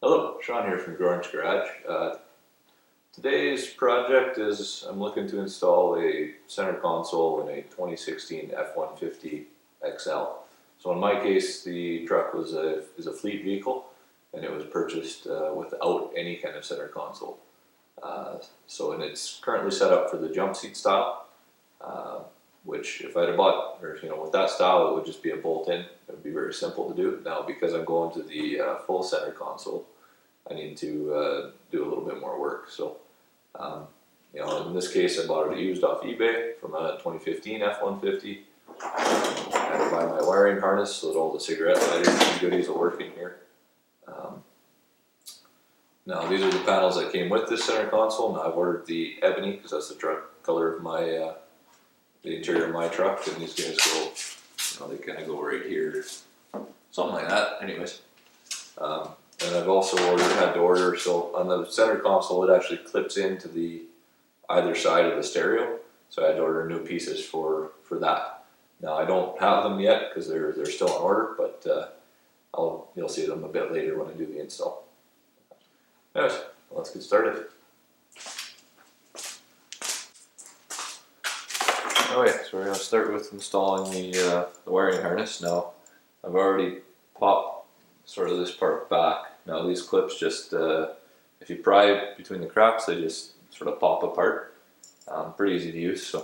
Hello, Sean here from Orange Garage. Today's project is I'm looking to install a center console in a 2016 F150 XL. So in my case, the truck is a fleet vehicle, and it was purchased without any kind of center console. And it's currently set up for the jump seat style, uh, which if I'd have bought, or with that style, it would just be a bolt-in. It would be very simple to do. Now, because I'm going to the full center console, I need to do a little bit more work. So, in this case, I bought it used off eBay from a 2015 F-150. I had to buy my wiring harness so that all the cigarette lighters and goodies will work in here. Um, Now, these are the panels that came with this center console. Now, I've ordered the ebony because that's the truck color of my the interior of my truck, and these guys go, they kind of go right here, something like that. Anyways. And I've also had to order, so on the center console it actually clips into the either side of the stereo, so I had to order new pieces for that. Now I don't have them yet because they're still on order, but you'll see them a bit later when I do the install. Anyways, let's get started. Oh yeah, so we're going to start with installing the wiring harness. Now I've already popped sort of this part back. Now these clips just, if you pry between the cracks, they just sort of pop apart. Pretty easy to use, so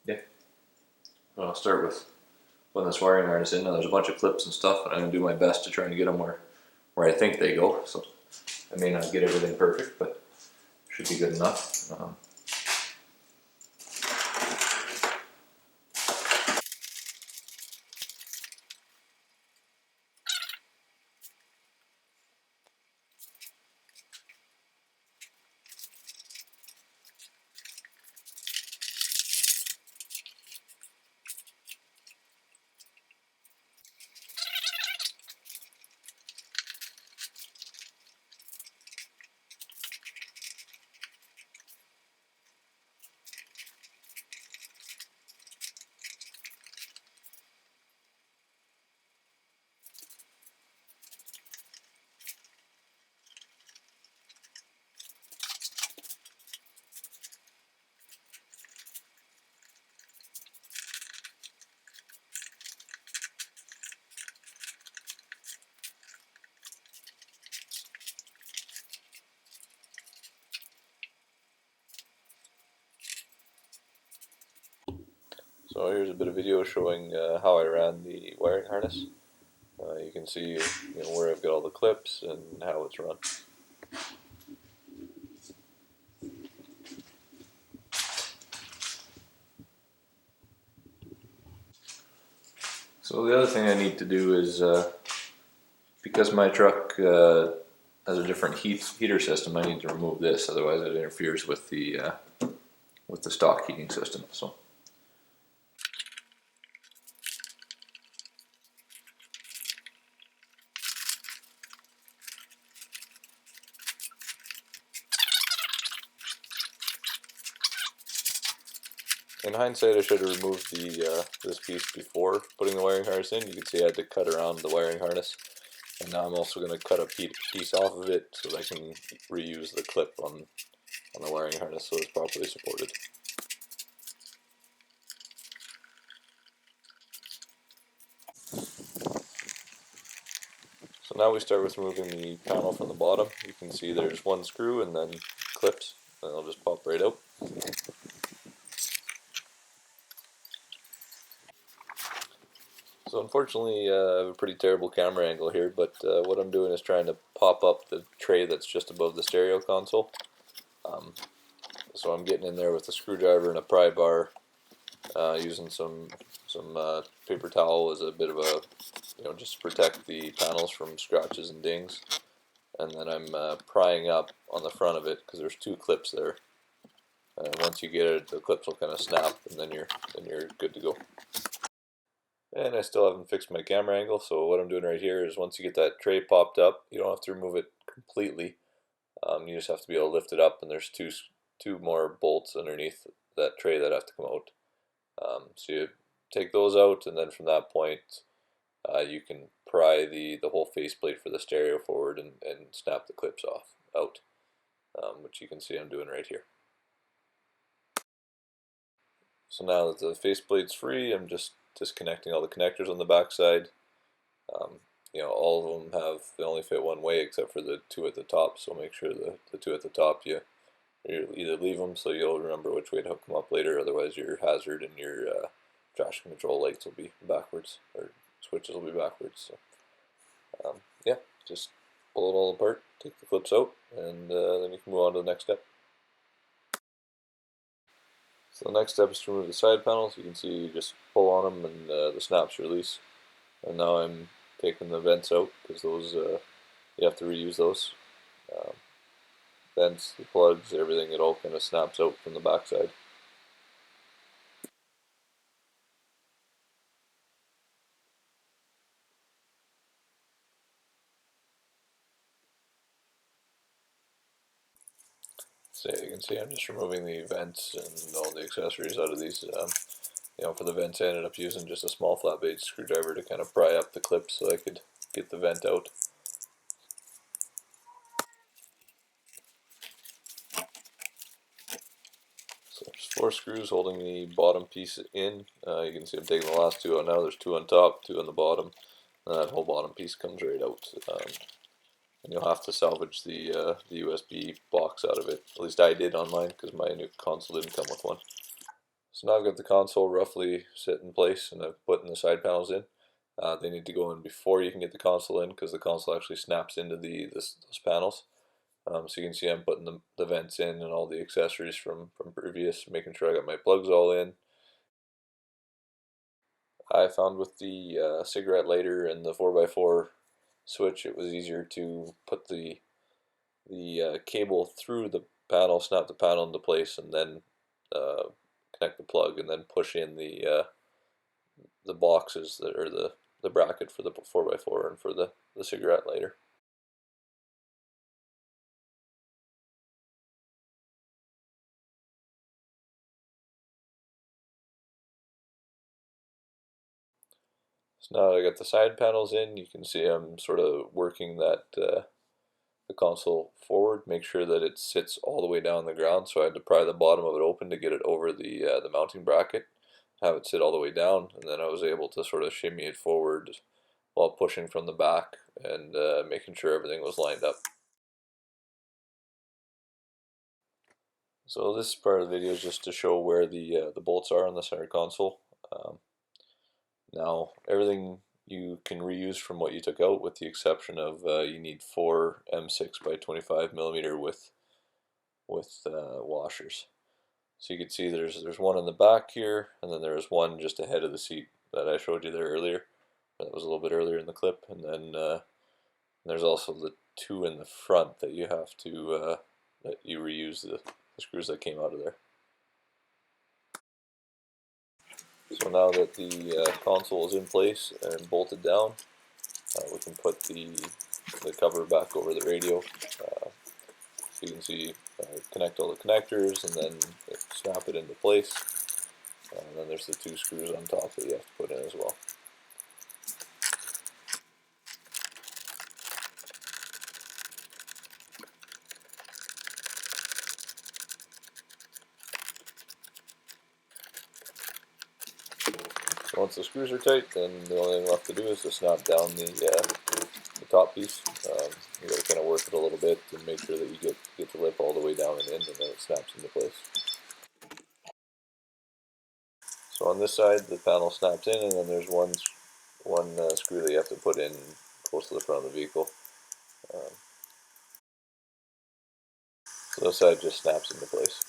yeah. I'll start with putting this wiring harness in. Now there's a bunch of clips and stuff, and I'm going to do my best to try and get them where I think they go. So I may not get everything perfect, but should be good enough. So here's a bit of video showing how I ran the wiring harness. You can see where I've got all the clips and how it's run. So the other thing I need to do is, because my truck has a different heater system, I need to remove this, otherwise it interferes with the stock heating system. So. In hindsight, I should have removed this piece before putting the wiring harness in. You can see I had to cut around the wiring harness, and now I'm also going to cut a piece off of it so that I can reuse the clip on the wiring harness so it's properly supported. So now we start with removing the panel from the bottom. You can see there's one screw and then clips, and they'll just pop right out. So unfortunately, I have a pretty terrible camera angle here, but what I'm doing is trying to pop up the tray that's just above the stereo console. So I'm getting in there with a screwdriver and a pry bar, using some paper towel as a bit of a, just to protect the panels from scratches and dings. And then I'm prying up on the front of it because there's two clips there. And once you get it, the clips will kind of snap, and then you're good to go. And I still haven't fixed my camera angle, so what I'm doing right here is once you get that tray popped up, you don't have to remove it completely. You just have to be able to lift it up, and there's two more bolts underneath that tray that have to come out. So you take those out, and then from that point you can pry the whole faceplate for the stereo forward and snap the clips out, which you can see I'm doing right here. So now that the faceplate's free, I'm just disconnecting all the connectors on the back side. All of them they only fit one way except for the two at the top, so make sure the two at the top you either leave them so you'll remember which way to hook them up later, otherwise your hazard and your traction control lights will be backwards, or switches will be backwards. So yeah, just pull it all apart, take the clips out, and then you can move on to the next step. So the next step is to remove the side panels. You can see you just pull on them and the snaps release. And now I'm taking the vents out because those you have to reuse those. Vents, the plugs, everything, it all kind of snaps out from the backside. So you can see I'm just removing the vents and all the accessories out of these. For the vents I ended up using just a small flat blade screwdriver to kind of pry up the clips so I could get the vent out. So there's 4 screws holding the bottom piece in. You can see I'm taking the last 2 out now. There's 2 on top, 2 on the bottom, and that whole bottom piece comes right out. And you'll have to salvage the USB box out of it. At least I did on mine because my new console didn't come with one. So now I've got the console roughly set in place and I've put in the side panels in. They need to go in before you can get the console in because the console actually snaps into those panels. So you can see I'm putting the vents in and all the accessories from previous, making sure I got my plugs all in. I found with the cigarette lighter and the 4x4 switch, it was easier to put the cable through the panel, snap the panel into place, and then connect the plug, and then push in the boxes that are the bracket for the 4x4 and for the cigarette lighter. So now that I got the side panels in, you can see I'm sort of working that the console forward, make sure that it sits all the way down the ground. So I had to pry the bottom of it open to get it over the mounting bracket, have it sit all the way down, and then I was able to sort of shimmy it forward while pushing from the back and making sure everything was lined up. So this part of the video is just to show where the bolts are on the center console. Now everything you can reuse from what you took out, with the exception of you need 4 M6 by 25mm with washers. So you can see there's one in the back here, and then there's one just ahead of the seat that I showed you there earlier. That was a little bit earlier in the clip, and then there's also the 2 in the front that you have to that you reuse the screws that came out of there. So now that the console is in place and bolted down, we can put the cover back over the radio. So you can see connect all the connectors and then snap it into place. And then there's the 2 screws on top that you have to put in as well. So once the screws are tight, then the only thing left to do is to snap down the top piece. You got to kind of work it a little bit and make sure that you get the lip all the way down and in, and then it snaps into place. So on this side, the panel snaps in, and then there's one screw that you have to put in close to the front of the vehicle. So this side just snaps into place.